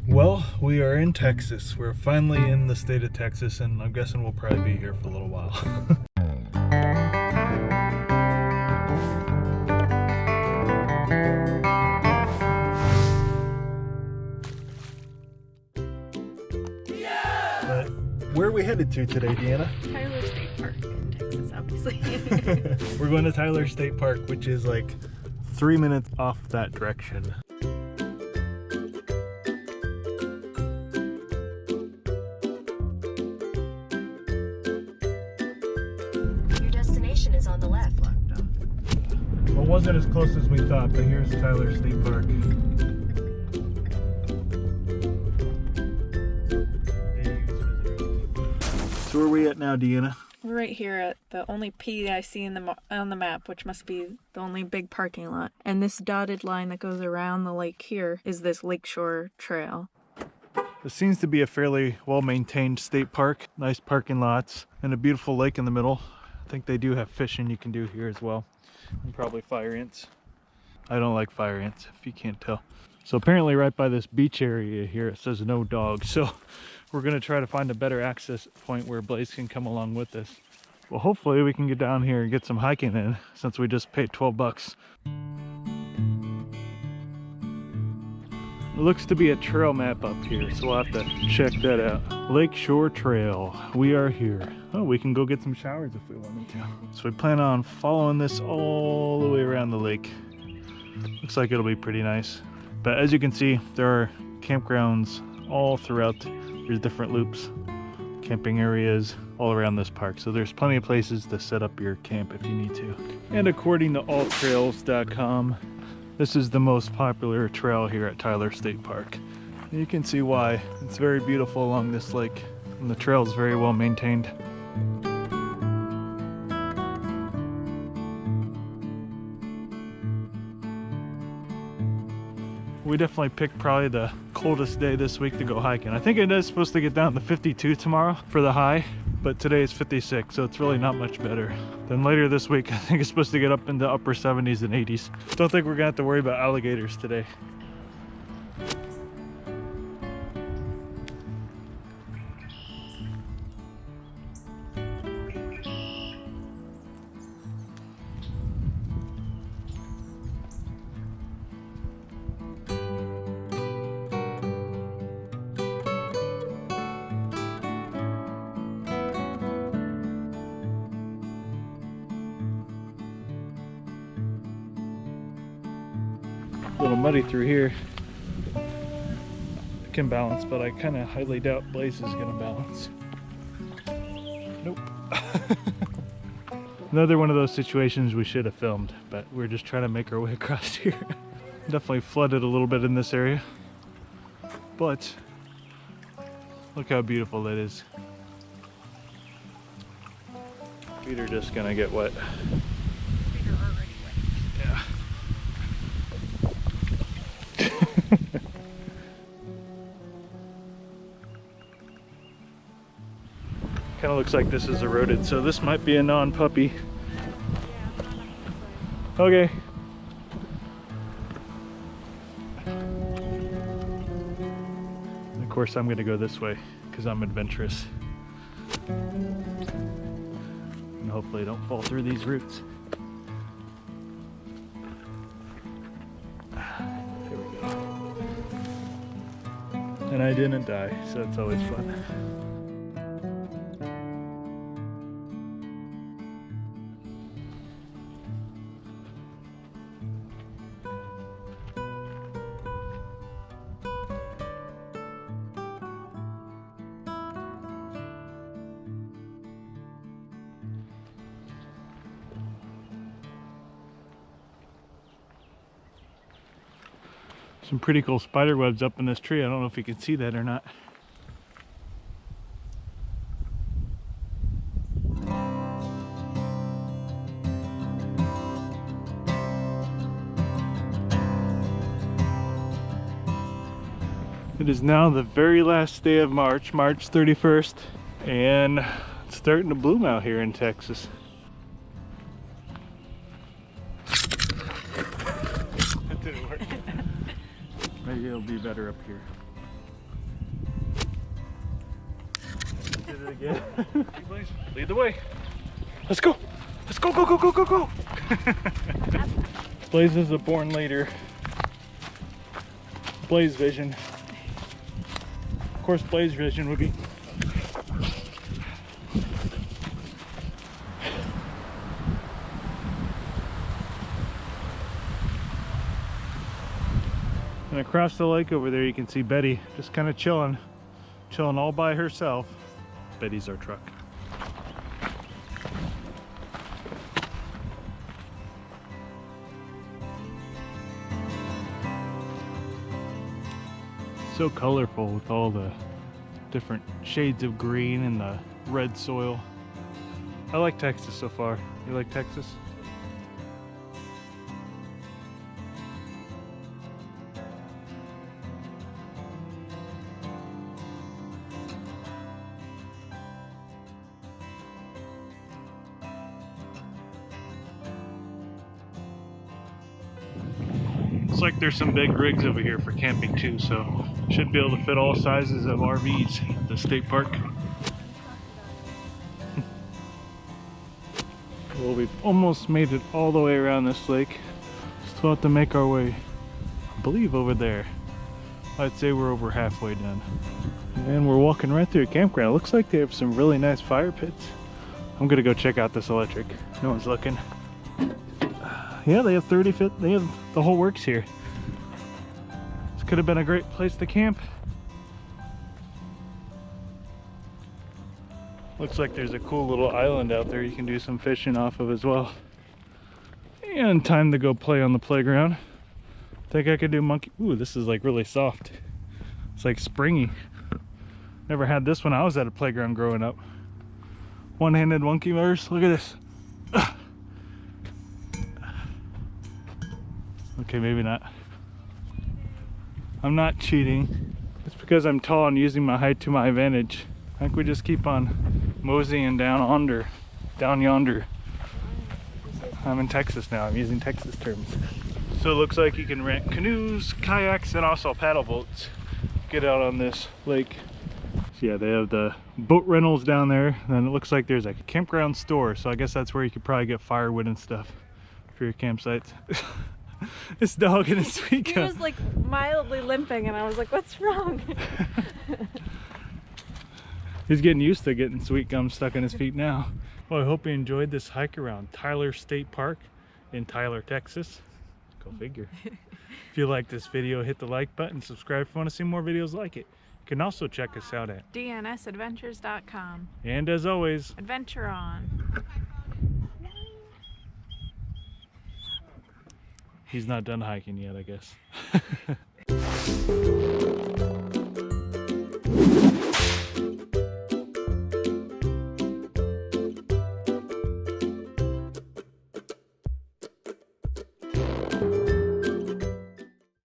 Well, we are in Texas. We're finally in the state of Texas, and I'm guessing we'll probably be here for a little while. But where are we headed to today, Deanna? Tyler State Park in Texas, obviously. We're going to Tyler State Park, which is like 3 minutes off that direction. Your destination is on the left. Well, it wasn't as close as we thought, but here's Tyler State Park. So where are we at now, Deanna? We're right here at the only P I see on the map, which must be the only big parking lot. And this dotted line that goes around the lake here is this lakeshore trail. This seems to be a fairly well-maintained state park. Nice parking lots and a beautiful lake in the middle. I think they do have fishing you can do here as well. And probably fire ants. I don't like fire ants, if you can't tell. So apparently right by this beach area here, it says no dogs. So we're gonna try to find a better access point where Blaze can come along with us. Well, hopefully we can get down here and get some hiking in since we just paid 12 bucks. It looks to be a trail map up here, so we'll have to check that out. Lakeshore Trail, we are here. Oh, we can go get some showers if we wanted to. So we plan on following this all the way around the lake. Looks like it'll be pretty nice. But as you can see, there are campgrounds all throughout. There's different loops, camping areas all around this park. So there's plenty of places to set up your camp if you need to. And according to alltrails.com, this is the most popular trail here at Tyler State Park. And you can see why. It's very beautiful along this lake, and the trail is very well maintained. We definitely picked probably the coldest day this week to go hiking. I think it is supposed to get down to 52 tomorrow for the high, but today is 56, so it's really not much better. Then later this week, I think it's supposed to get up into upper 70s and 80s. Don't think we're gonna have to worry about alligators today. A little muddy through here. I can balance, but I kind of highly doubt Blaze is gonna balance. Nope. Another one of those situations we should have filmed, but we're just trying to make our way across here. Definitely flooded a little bit in this area, but look how beautiful that is. Feet are just gonna get wet. Feet are already wet. Yeah. Kind of looks like this is eroded, so this might be a non-puppy. Okay. And of course, I'm going to go this way because I'm adventurous. And hopefully I don't fall through these roots. There we go. And I didn't die, so it's always fun. Some pretty cool spider webs up in this tree. I don't know if you can see that or not. It is now the very last day of March, March 31st, and it's starting to bloom out here in Texas. That didn't work. Maybe it'll be better up here. it again. Lead the way. Let's go. Let's go, go, go, go, go, go. Blaze is a born leader. Blaze vision. Of course, Blaze vision would be. And across the lake over there, you can see Betty just kind of chilling all by herself. Betty's our truck. So colorful with all the different shades of green and the red soil. I like Texas so far. You like Texas? Looks like there's some big rigs over here for camping too, so should be able to fit all sizes of RVs at the state park. Well, we've almost made it all the way around this lake. Still have to make our way, I believe, over there. I'd say we're over halfway done. And we're walking right through a campground. It looks like they have some really nice fire pits. I'm gonna go check out this electric. No one's looking. Yeah, they have 30 feet. They have the whole works here. This could have been a great place to camp. Looks like there's a cool little island out there you can do some fishing off of as well. And time to go play on the playground. Think I could do monkey. Ooh, this is like really soft. It's like springy. Never had this when I was at a playground growing up. One-handed monkey bars. Look at this. Okay, maybe not. I'm not cheating. It's because I'm tall and using my height to my advantage. I think we just keep on moseying down yonder. I'm in Texas now. I'm using Texas terms. So it looks like you can rent canoes, kayaks, and also paddle boats. Get out on this lake. So yeah, they have the boat rentals down there. Then it looks like there's a campground store. So I guess that's where you could probably get firewood and stuff for your campsites. This dog and his sweet gum. He was like mildly limping and I was like, what's wrong? He's getting used to getting sweet gum stuck in his feet now. Well, I hope you enjoyed this hike around Tyler State Park in Tyler, Texas. Go figure. If you like this video, hit the like button, subscribe if you want to see more videos like it. You can also check us out at DnSAdventures.com. And as always, adventure on. He's not done hiking yet, I guess.